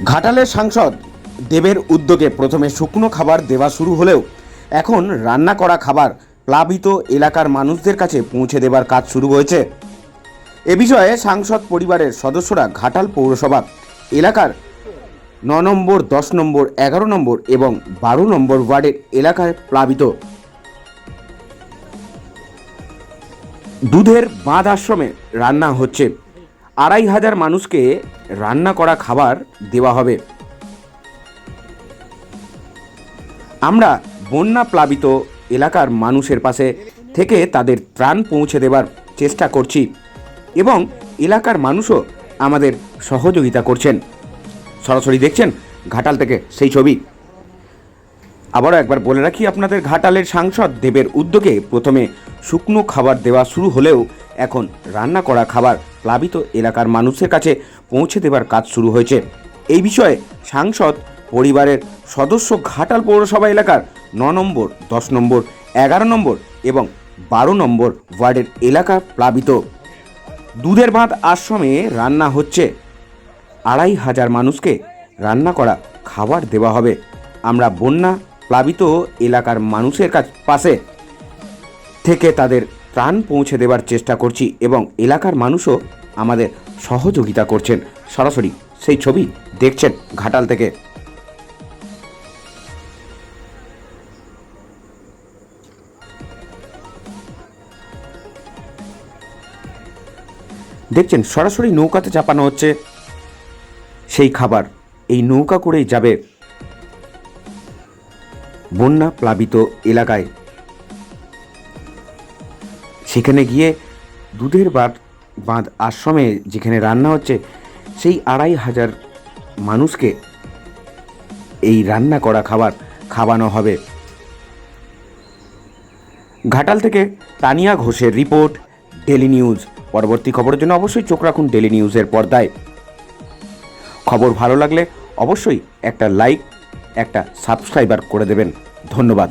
ঘাটালের সাংসদ দেবের উদ্যোগে প্রথমে শুকনো খাবার দেওয়া শুরু হলেও এখন রান্না করা খাবার প্লাবিত এলাকার মানুষদের কাছে পৌঁছে দেবার কাজ শুরু হয়েছে। এ বিষয়ে সাংসদ পরিবারের সদস্যরা ঘাটাল পৌরসভা এলাকার 9 নম্বর, 10 নম্বর, 11 নম্বর এবং 12 নম্বর ওয়ার্ডের এলাকায় প্লাবিত দুধের বাঁধ আশ্রমে রান্না হচ্ছে। 2500 মানুষকে রান্না করা খাবার দেওয়া হবে। আমরা বন্যা প্লাবিত এলাকার মানুষের পাশে থেকে তাদের ত্রাণ পৌঁছে দেবার চেষ্টা করছি এবং এলাকার মানুষও আমাদের সহযোগিতা করছেন। সরাসরি দেখছেন ঘাটাল থেকে সেই ছবি। আবারও একবার বলে রাখি আপনাদের, ঘাটালের সাংসদ দেবের উদ্যোগে প্রথমে শুকনো খাবার দেওয়া শুরু হলেও এখন রান্না করা খাবার প্লাবিত এলাকার মানুষের কাছে পৌঁছে দেবার কাজ শুরু হয়েছে। এই বিষয়ে সাংসদ পরিবারের সদস্য ঘাটাল পৌরসভা এলাকার 9 নম্বর, 10 নম্বর, 11 নম্বর এবং 12 নম্বর ওয়ার্ডের এলাকা প্লাবিত দুধের বাঁধ আশ্রমে রান্না হচ্ছে। 2500 মানুষকে রান্না করা খাবার দেওয়া হবে। আমরা বন্যা প্লাবিত এলাকার মানুষের পাশে থেকে তাদের ত্রাণ পৌঁছে দেওয়ার চেষ্টা করছি এবং এলাকার মানুষও আমাদের সহযোগিতা করছেন। সরাসরি সেই ছবি দেখছেন ঘাটাল থেকে। দেখছেন সরাসরি নৌকাতে চাপানো হচ্ছে সেই খাবার। এই নৌকা করেই যাবে বন্যা প্লাবিত এলাকায়। সেখানে গিয়ে দুধের বাঁধ আশ্রমে যেখানে রান্না হচ্ছে সেই 2500 মানুষকে এই রান্না করা খাবার খাওয়ানো হবে। ঘাটাল থেকে তানিয়া ঘোষের রিপোর্ট, ডেলি নিউজ। পরবর্তী খবরের জন্য অবশ্যই চোখ রাখুন ডেলি নিউজের পর্দায়। খবর ভালো লাগলে অবশ্যই একটা লাইক, একটা সাবস্ক্রাইবার করে দেবেন। ধন্যবাদ।